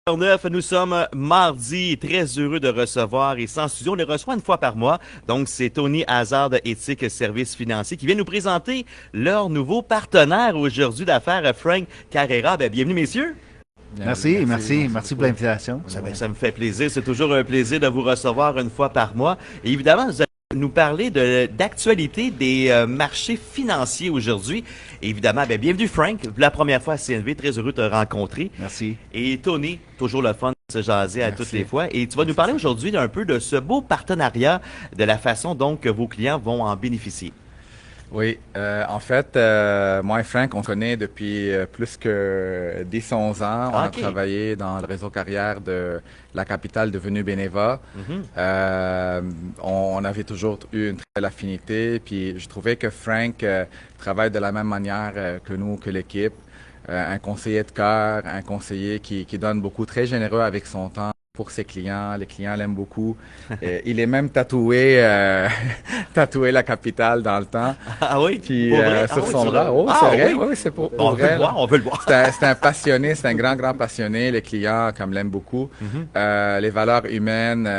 Nous sommes mardi, très heureux de recevoir et sans studio, on les reçoit une fois par mois. Donc, c'est Tony Hazard de Éthique Services Financiers qui vient nous présenter leur nouveau partenaire aujourd'hui d'affaires, Frank Carrera. Bienvenue, messieurs. Merci pour l'invitation. Ça me fait plaisir. C'est toujours un plaisir de vous recevoir une fois par mois. Et évidemment, vous allez nous parler d'actualité des marchés financiers aujourd'hui. Et évidemment, bienvenue Frank, la première fois à CNV, très heureux de te rencontrer. Merci. Et Tony, toujours le fun de se jaser à toutes les fois. Et tu vas nous Merci. parler aujourd'hui un peu de ce beau partenariat, de la façon dont que vos clients vont en bénéficier. Oui, en fait, moi et Frank, on se connaît depuis plus que 10-11 ans. On a travaillé dans le réseau carrière de la capitale devenue Beneva. On avait toujours eu une très belle affinité. Puis je trouvais que Frank travaille de la même manière que nous, que l'équipe. Un conseiller de cœur, un conseiller qui donne beaucoup, très généreux avec son temps pour ses clients. Les clients l'aiment beaucoup. Il est même tatoué la capitale dans le temps. Ah oui? Puis sur son bras. Oh, c'est vrai. Oui, c'est pour on vrai. On veut le voir. C'est un passionné, c'est un grand passionné. Les clients, comme l'aiment beaucoup. Les valeurs humaines,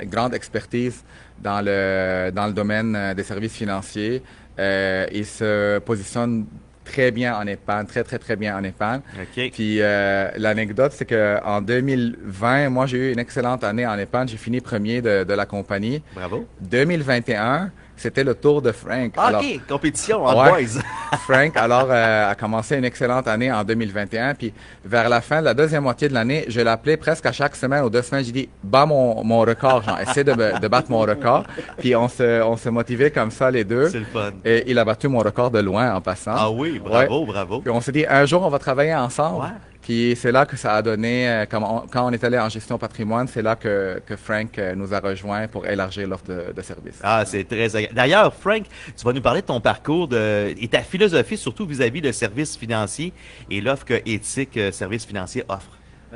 grande expertise dans le domaine des services financiers. Il se positionne très bien en épargne, très bien en épargne. OK. Puis l'anecdote, c'est que en 2020, moi j'ai eu une excellente année en épargne. J'ai fini premier de la compagnie. Bravo. 2021, c'était le tour de Frank. Alors, OK, compétition en boys. Frank, alors, a commencé une excellente année en 2021. Puis vers la fin de la deuxième moitié de l'année, je l'appelais presque à chaque semaine ou 2 semaines. J'ai dit, bats mon record, genre, essaie de battre mon record. Puis on se motivait comme ça, les deux. C'est le fun. Et il a battu mon record de loin en passant. Ah oui, bravo. Puis on s'est dit, un jour, on va travailler ensemble. Ouais. Puis c'est là que ça a donné, quand on est allé en gestion patrimoine, c'est là que Frank nous a rejoints pour élargir l'offre de services. Ah, c'est très agréable. D'ailleurs, Frank, tu vas nous parler de ton parcours et ta philosophie, surtout vis-à-vis de services financiers et l'offre que Éthique Services Financiers offre.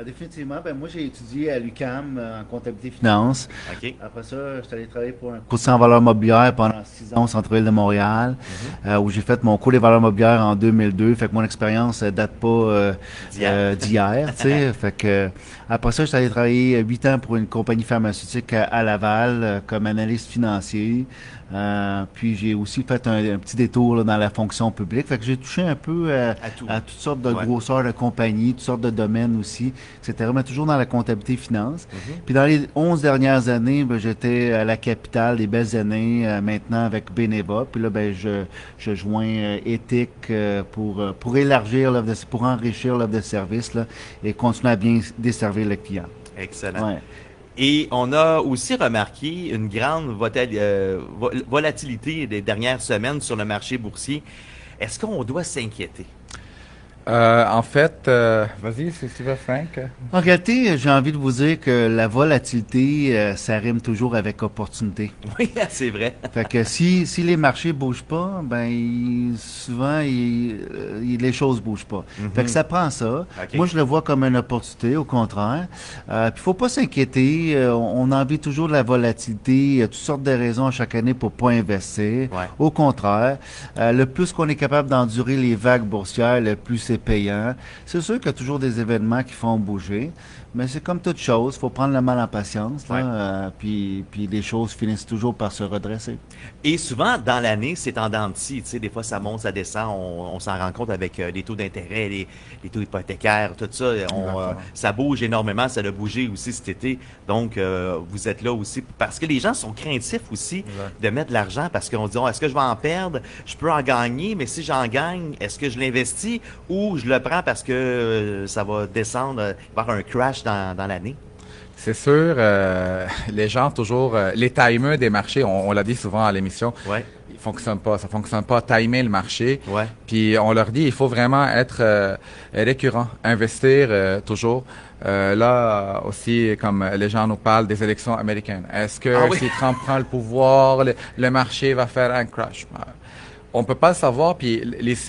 Définitivement, moi j'ai étudié à l'UQAM en comptabilité finance. OK. Après ça, je suis allé travailler pour un courtier en valeurs mobilières pendant 6 ans au centre-ville de Montréal, où j'ai fait mon cours des valeurs mobilières en 2002. Fait que mon expérience date pas d'hier, tu sais. Fait que après ça, je suis allé travailler 8 ans pour une compagnie pharmaceutique à Laval comme analyste financier. Puis j'ai aussi fait un petit détour là, dans la fonction publique. Fait que j'ai touché un peu à toutes sortes de grosseurs de compagnies, toutes sortes de domaines aussi, etc. Mais toujours dans la comptabilité finance. Puis dans les 11 dernières années, j'étais à la capitale des belles années, maintenant avec Beneva. Puis là, je joins Éthique pour élargir l'offre pour enrichir l'offre de service là, et continuer à bien desservir le client. Excellent. Ouais. Et on a aussi remarqué une grande volatilité des dernières semaines sur le marché boursier. Est-ce qu'on doit s'inquiéter? En fait, vas-y, si tu veux, Frank. En réalité, j'ai envie de vous dire que la volatilité, ça rime toujours avec opportunité. Oui, c'est vrai. Fait que si les marchés bougent pas, souvent les choses bougent pas. Fait que ça prend ça. Okay. Moi, je le vois comme une opportunité, au contraire. Puis faut pas s'inquiéter. On en vit toujours de la volatilité. Il y a toutes sortes de raisons à chaque année pour pas investir. Ouais. Au contraire, le plus qu'on est capable d'endurer les vagues boursières, le plus c'est payant. C'est sûr qu'il y a toujours des événements qui font bouger, mais c'est comme toute chose, il faut prendre le mal en patience, là, puis les choses finissent toujours par se redresser. Et souvent, dans l'année, c'est en dents de scie. Tu sais, des fois, ça monte, ça descend. On s'en rend compte avec les taux d'intérêt, les taux hypothécaires, tout ça. Ça bouge énormément. Ça a bougé aussi cet été. Donc, vous êtes là aussi. Parce que les gens sont craintifs aussi de mettre de l'argent parce qu'on dit, est-ce que je vais en perdre? Je peux en gagner, mais si j'en gagne, est-ce que je l'investis ou je le prends parce que ça va descendre, il va y avoir un crash dans l'année? C'est sûr, les gens toujours, les timers des marchés, on l'a dit souvent à l'émission, ils fonctionnent pas, ça fonctionne pas, timer le marché. Puis on leur dit, il faut vraiment être récurrent, investir toujours. Là aussi, comme les gens nous parlent des élections américaines, est-ce que si Trump prend le pouvoir, le marché va faire un crash? On peut pas le savoir, puis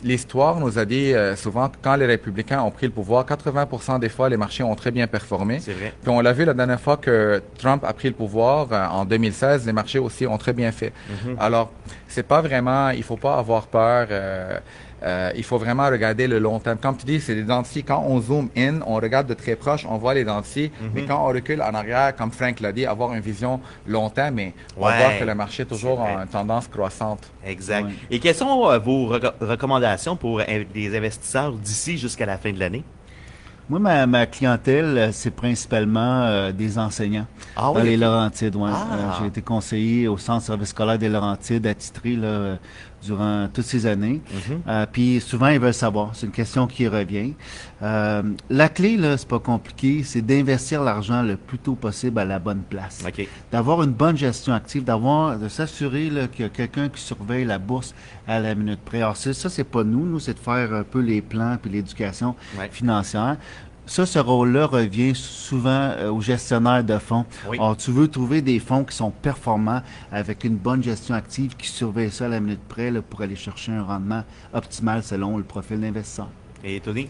l'histoire nous a dit souvent que quand les républicains ont pris le pouvoir, 80% des fois, les marchés ont très bien performé. C'est vrai. Puis on l'a vu la dernière fois que Trump a pris le pouvoir, en 2016, les marchés aussi ont très bien fait. Alors, c'est pas vraiment, il faut pas avoir peur. il faut vraiment regarder le long terme. Comme tu dis, c'est des dents de scie. Quand on zoom in, on regarde de très proche, on voit les dents de scie. Mais quand on recule en arrière, comme Frank l'a dit, avoir une vision long terme, mais on voit que le marché est toujours en tendance croissante. Exact. Ouais. Et quelles sont vos recommandations pour les investisseurs d'ici jusqu'à la fin de l'année? Moi, ma clientèle, c'est principalement des enseignants dans les Laurentides. Ouais. J'ai été conseiller au Centre service scolaire des Laurentides attitré là, durant toutes ces années. Puis souvent, ils veulent savoir. C'est une question qui revient. La clé, là, c'est pas compliqué, c'est d'investir l'argent le plus tôt possible à la bonne place. D'avoir une bonne gestion active, de s'assurer qu'il y a quelqu'un qui surveille la bourse à la minute près. Alors ça, c'est pas nous. Nous, c'est de faire un peu les plans puis l'éducation financière. Ça, ce rôle-là revient souvent aux gestionnaires de fonds. Alors, tu veux trouver des fonds qui sont performants avec une bonne gestion active qui surveille ça à la minute près là, pour aller chercher un rendement optimal selon le profil d'investisseur. Et Tony?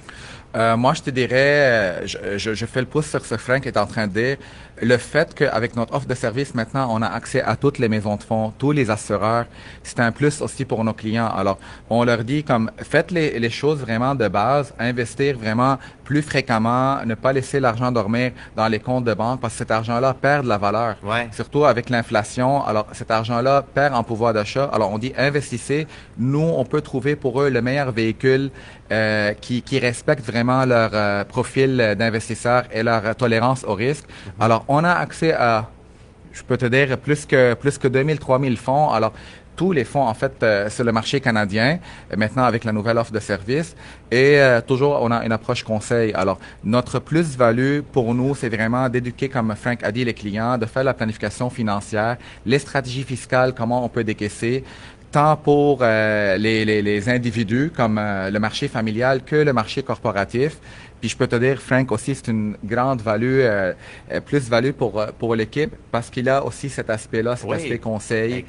Moi, je te dirais, je fais le pouce sur ce que Frank est en train de dire. Le fait qu'avec notre offre de service, maintenant, on a accès à toutes les maisons de fonds, tous les assureurs, c'est un plus aussi pour nos clients. Alors, on leur dit comme, faites les choses vraiment de base, investir vraiment plus fréquemment, ne pas laisser l'argent dormir dans les comptes de banque parce que cet argent-là perd de la valeur. Surtout avec l'inflation. Alors, cet argent-là perd en pouvoir d'achat. Alors, on dit investissez. Nous, on peut trouver pour eux le meilleur véhicule qui respecte vraiment leur profil d'investisseur et leur tolérance au risque. Alors, on a accès à, je peux te dire, plus que 2000, 3000 fonds. Alors, tous les fonds, en fait, sur le marché canadien, maintenant avec la nouvelle offre de service. Et toujours, on a une approche conseil. Alors, notre plus-value pour nous, c'est vraiment d'éduquer, comme Frank a dit, les clients, de faire la planification financière, les stratégies fiscales, comment on peut décaisser, tant pour les individus comme le marché familial que le marché corporatif. Puis je peux te dire, Frank aussi, c'est une grande plus-value pour l'équipe parce qu'il a aussi cet aspect-là, cet aspect conseil,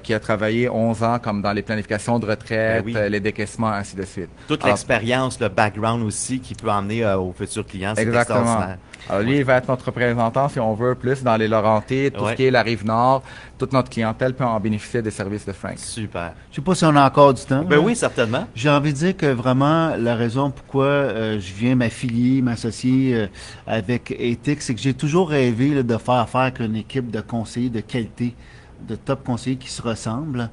qui a travaillé 11 ans comme dans les planifications de retraite, les décaissements, ainsi de suite. Toute l'expérience, le background aussi qui peut emmener aux futurs clients, c'est extraordinaire. Alors lui, il va être notre représentant, si on veut, plus dans les Laurentides, tout ce qui est la Rive-Nord. Toute notre clientèle peut en bénéficier des services de Frank. Super. Je sais pas si on a encore du temps. Ben oui, certainement. J'ai envie de dire que vraiment, la raison pourquoi je viens m'associer avec Ethics, c'est que j'ai toujours rêvé là, de faire affaire avec une équipe de conseillers de qualité, de top conseillers qui se ressemblent,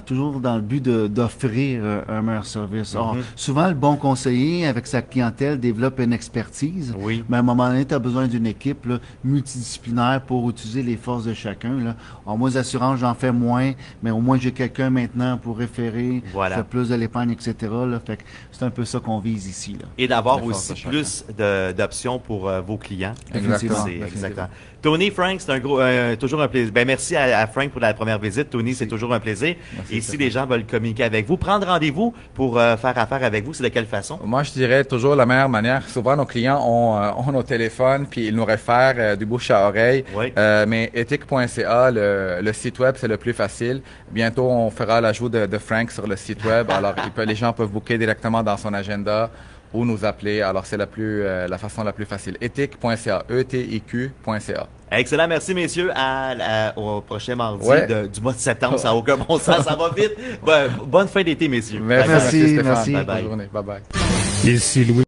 toujours dans le but d'offrir un meilleur service. Or, souvent, le bon conseiller, avec sa clientèle, développe une expertise, mais à un moment donné, tu as besoin d'une équipe là, multidisciplinaire pour utiliser les forces de chacun. Là. Alors, moi, les assurances, j'en fais moins, mais au moins, j'ai quelqu'un maintenant pour référer, faire plus de l'épargne, etc. Là. Fait que c'est un peu ça qu'on vise ici. Là. Et d'avoir aussi plus d'options pour vos clients. Exactement. Tony, Frank, c'est toujours un plaisir. Ben, merci à Frank pour la première visite. Tony, c'est toujours un plaisir. Merci, et si les gens veulent communiquer avec vous, prendre rendez-vous pour faire affaire avec vous, c'est de quelle façon? Moi, je dirais toujours la meilleure manière. Souvent, nos clients ont nos téléphones, puis ils nous réfèrent du bouche à oreille. Mais ethic.ca, le site web, c'est le plus facile. Bientôt, on fera l'ajout de Frank sur le site web. Alors, les gens peuvent booker directement dans son agenda ou nous appeler. Alors, c'est la façon la plus facile. ethic.ca, ETIQ.ca. Excellent, merci messieurs. Au prochain mardi du mois de septembre, ça n'a aucun bon sens, ça va vite. Bonne fin d'été, messieurs. Merci, merci. Bonne journée. Bye bye. Ici Louis.